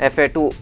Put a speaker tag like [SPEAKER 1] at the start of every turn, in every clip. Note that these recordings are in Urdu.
[SPEAKER 1] FA2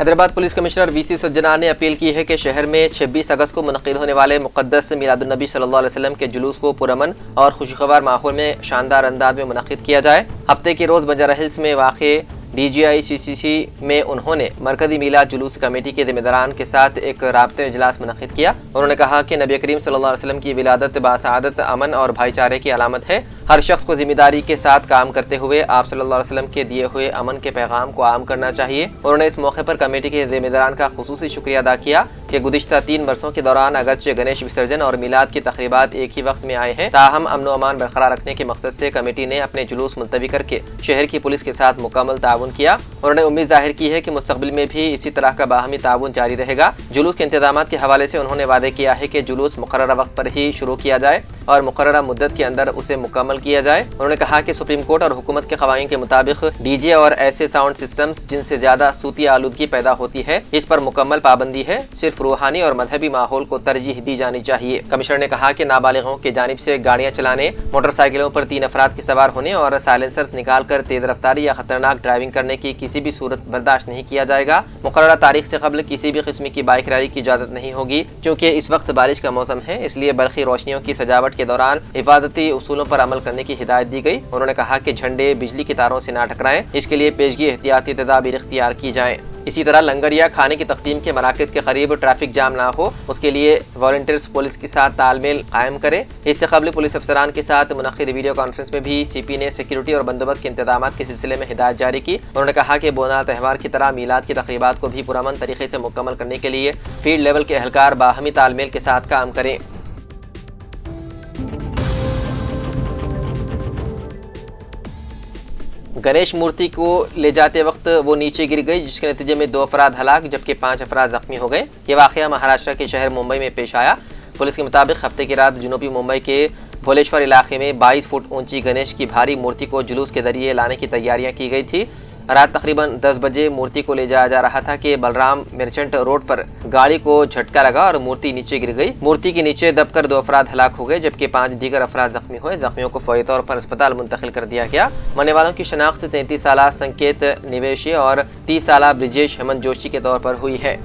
[SPEAKER 1] حیدرآباد پولیس کمشنر وی سی سجنا نے اپیل کی ہے کہ شہر میں 26 اگست کو منعقد ہونے والے مقدس میلاد النبی صلی اللہ علیہ وسلم کے جلوس کو پرامن اور خوشگوار ماحول میں شاندار انداز میں منعقد کیا جائے۔ ہفتے کے روز بنجارہ ہلز میں واقع DGI-CCC میں انہوں نے مرکزی میلاد جلوس کمیٹی کے ذمہ داران کے ساتھ ایک رابطہ اجلاس منعقد کیا۔ انہوں نے کہا کہ نبی کریم صلی اللہ علیہ وسلم کی ولادت باسعادت، امن اور بھائی چارے کی علامت ہے۔ ہر شخص کو ذمہ داری کے ساتھ کام کرتے ہوئے آپ صلی اللہ علیہ وسلم کے دیے ہوئے امن کے پیغام کو عام کرنا چاہیے۔ انہوں نے اس موقع پر کمیٹی کے ذمہ داران کا خصوصی شکریہ ادا کیا کہ گزشتہ 3 برسوں کے دوران اگرچہ گنیش وسرجن اور میلاد کی تقریبات ایک ہی وقت میں آئے ہیں، تاہم امن و امان برقرار رکھنے کے مقصد سے کمیٹی نے اپنے جلوس ملتوی کر کے شہر کی پولیس کے ساتھ مکمل تعاون کیا۔ انہوں نے امید ظاہر کی ہے کہ مستقبل میں بھی اسی طرح کا باہمی تعاون جاری رہے گا۔ جلوس کے انتظامات کے حوالے سے انہوں نے وعدے کیا ہے کہ جلوس مقررہ وقت پر ہی شروع کیا جائے اور مقررہ مدت کے اندر اسے مکمل کیا جائے۔ انہوں نے کہا کہ سپریم کورٹ اور حکومت کے قوانین کے مطابق DJ اور ایسے ساؤنڈ سسٹمز جن سے زیادہ صوتی آلودگی پیدا ہوتی ہے، اس پر مکمل پابندی ہے۔ صرف روحانی اور مذہبی ماحول کو ترجیح دی جانی چاہیے۔ کمشنر نے کہا کہ نابالغوں کی جانب سے گاڑیاں چلانے، موٹر سائیکلوں پر 3 افراد کے سوار ہونے اور سائلنسرز نکال کر تیز رفتاری یا خطرناک ڈرائیونگ کرنے کی کسی بھی صورت برداشت نہیں کیا جائے گا۔ مقررہ تاریخ سے قبل کسی بھی قسم کی بائک ریلی کی اجازت نہیں ہوگی۔ چونکہ اس وقت بارش کا موسم ہے، اس لیے برقی روشنیوں کی سجاوٹ کے دوران حفاظتی اصولوں پر عمل کرنے کی ہدایت دی گئی۔ انہوں نے کہا کہ جھنڈے بجلی کی تاروں سے نہ ٹکرائیں، اس کے لیے پیشگی احتیاطی تدابیر اختیار کی جائیں۔ اسی طرح لنگر یا کھانے کی تقسیم کے مراکز کے قریب ٹریفک جام نہ ہو، اس کے لیے والنٹیئرز پولیس کے ساتھ تال میل قائم کریں۔ اس سے قبل پولیس افسران کے ساتھ منعقد ویڈیو کانفرنس میں بھی CP نے سیکیورٹی اور بندوبست کے انتظامات کے سلسلے میں ہدایت جاری کی۔ انہوں نے کہا کہ بونا تہوار کی طرح میلاد کی تقریبات کو بھی پرامن طریقے سے مکمل کرنے کے لیے فیلڈ لیول کے اہلکار باہمی تال میل کے ساتھ کام کریں۔ گنیش مورتی کو لے جاتے وقت وہ نیچے گر گئی، جس کے نتیجے میں 2 افراد ہلاک جبکہ 5 افراد زخمی ہو گئے۔ یہ واقعہ مہاراشٹر کے شہر ممبئی میں پیش آیا۔ پولیس کے مطابق ہفتے کی رات جنوبی ممبئی کے بھولیشور علاقے میں 22 فٹ اونچی گنیش کی بھاری مورتی کو جلوس کے ذریعے لانے کی تیاریاں کی گئی تھی۔ رات تقریباً 10 بجے مورتی کو لے جایا جا رہا تھا کہ بلرام مرچنٹ روڈ پر گاڑی کو جھٹکا لگا اور مورتی نیچے گر گئی۔ مورتی کے نیچے دب کر 2 افراد ہلاک ہو گئے جبکہ 5 دیگر افراد زخمی ہوئے۔ زخمیوں کو فوری طور پر اسپتال منتقل کر دیا گیا۔ مرنے والوں کی شناخت 33 سالہ سنکیت نویشی اور 30 سالہ برجیش ہیمنت جوشی کے طور پر ہوئی ہے۔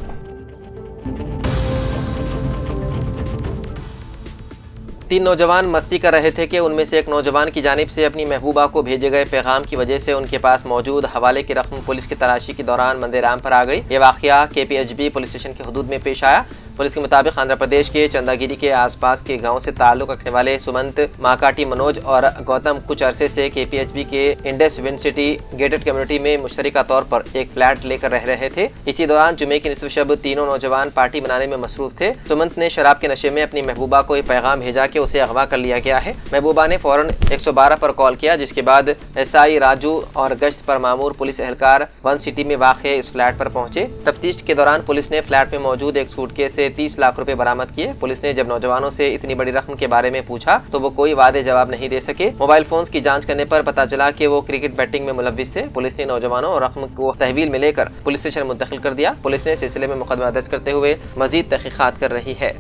[SPEAKER 1] 3 نوجوان مستی کر رہے تھے کہ ان میں سے ایک نوجوان کی جانب سے اپنی محبوبہ کو بھیجے گئے پیغام کی وجہ سے ان کے پاس موجود حوالے کی رقم پولیس کی تلاشی کے دوران مندرام پر آ گئی۔ یہ واقعہ KPHB پولیس اسٹیشن کے حدود میں پیش آیا۔ پولیس کے مطابق آندھرا پردیش کے چنداگیری کے آس پاس کے گاؤں سے تعلق رکھنے والے سمنت ماکاٹی منوج اور گوتم کچھ عرصے سے KPHB کے Indus one city gated community میں مشترکہ طور پر ایک فلیٹ لے کر رہ رہے تھے۔ اسی دوران جمعے کی نصف شب تینوں نوجوان پارٹی منانے میں مصروف تھے۔ سمنت نے شراب کے نشے میں اپنی محبوبہ کو یہ پیغام بھیجا کہ اسے اغوا کر لیا گیا ہے۔ محبوبہ نے فوراً 112 پر کال کیا، جس کے بعد SI راجو اور گشت پر مامور پولیس اہلکار ون سٹی میں واقع اس فلیٹ پر پہنچے۔ تفتیش کے دوران پولیس نے فلیٹ میں موجود ایک سوٹ کیس سے 30 لاکھ روپے برآمد کیے۔ پولیس نے جب نوجوانوں سے اتنی بڑی رقم کے بارے میں پوچھا تو وہ کوئی واضح جواب نہیں دے سکے۔ موبائل فونز کی جانچ کرنے پر پتہ چلا کہ وہ کرکٹ بیٹنگ میں ملوث تھے۔ پولیس نے نوجوانوں اور رقم کو تحویل میں لے کر پولیس اسٹیشن منتقل کر دیا۔ پولیس نے سلسلے میں مقدمہ درج کرتے ہوئے مزید تحقیقات کر رہی ہے۔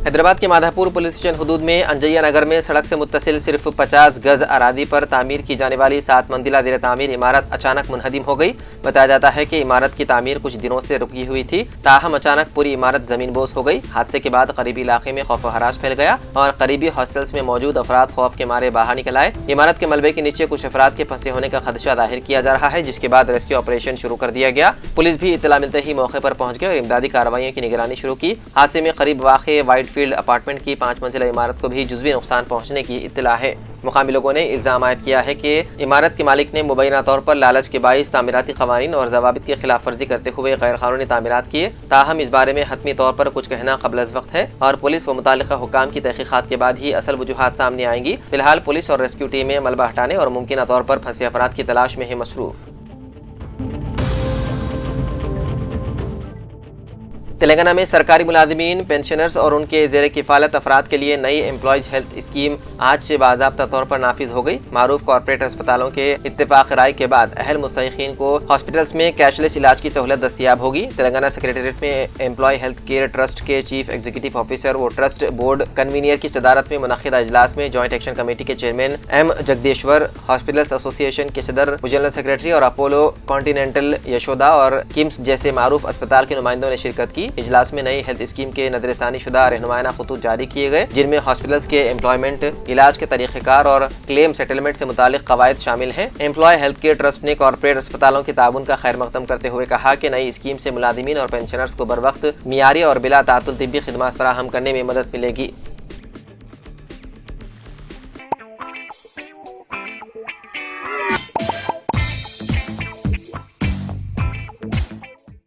[SPEAKER 1] حیدرآباد کے مادھا پور پولیس اسٹیشن حدود میں انجیا نگر میں سڑک سے متصل صرف 50 گز اراضی پر تعمیر کی جانے والی 7 منزلہ زیر تعمیر عمارت اچانک منہدم ہو گئی۔ بتایا جاتا ہے کہ عمارت کی تعمیر کچھ دنوں سے رکی ہوئی تھی، تاہم اچانک پوری عمارت زمین بوس ہو گئی۔ حادثے کے بعد قریبی علاقے میں خوف و ہراس پھیل گیا اور قریبی ہاسٹلز میں موجود افراد خوف کے مارے باہر نکل آئے۔ عمارت کے ملبے کے نیچے کچھ افراد کے پھنسے ہونے کا خدشہ ظاہر کیا جا رہا ہے، جس کے بعد ریسکیو آپریشن شروع کر دیا گیا۔ پولیس بھی اطلاع ملتے ہی موقع پر پہنچ گئی اور امدادی کارروائیوں کی نگرانی شروع کی۔ حادثے میں قریب واقع وائٹ فیلڈ اپارٹمنٹ کی 5 منزلہ عمارت کو بھی جزوی نقصان پہنچنے کی اطلاع ہے۔ مقامی لوگوں نے الزام عائد کیا ہے کہ عمارت کے مالک نے مبینہ طور پر لالچ کے باعث تعمیراتی قوانین اور ضوابط کی خلاف ورزی کرتے ہوئے غیر قانونی تعمیرات کیے، تاہم اس بارے میں حتمی طور پر کچھ کہنا قبل از وقت ہے اور پولیس و متعلقہ حکام کی تحقیقات کے بعد ہی اصل وجوہات سامنے آئیں گی۔ فی الحال پولیس اور ریسکیو ٹیمیں ملبہ ہٹانے اور ممکنہ طور پر پھنسے افراد کی تلاش میں ہیں مصروف۔ تلنگانہ میں سرکاری ملازمین، پینشنرز اور ان کے زیر کفالت افراد کے لیے نئی امپلائیز ہیلتھ اسکیم آج سے باضابطہ طور پر نافذ ہو گئی۔ معروف کارپوریٹ ہسپتالوں کے اتفاق رائے کے بعد اہل مستحقین کو ہاسپٹلز میں کیش لیس علاج کی سہولت دستیاب ہوگی۔ تلنگانہ سیکریٹریٹ میں امپلائی ہیلتھ کیئر ٹرسٹ کے چیف ایگزیکٹو آفیسر و ٹرسٹ بورڈ کنوینئر کی صدارت میں منعقدہ اجلاس میں جوائنٹ ایکشن کمیٹی کے چیئرمین ایم جگدیشور، ہاسپٹلز ایسوسی ایشن کے صدر، جنرل سیکریٹری اور اپولو کانٹیننٹل، یشودا اور کمس جیسے معروف اسپتال کے نمائندوں نے شرکت کی۔ اجلاس میں نئی ہیلتھ اسکیم کے نظر ثانی شدہ رہنمائانہ خطوط جاری کیے گئے، جن میں ہاسپٹلز کے امپلائمنٹ، علاج کے طریقہ کار اور کلیم سیٹلمنٹ سے متعلق قواعد شامل ہیں۔ امپلائی ہیلتھ کیئر ٹرسٹ نے کارپوریٹ اسپتالوں کے تعاون کا خیر مقدم کرتے ہوئے کہا کہ نئی اسکیم سے ملازمین اور پینشنرز کو بروقت معیاری اور بلا تعطل طبی خدمات فراہم کرنے میں مدد ملے گی۔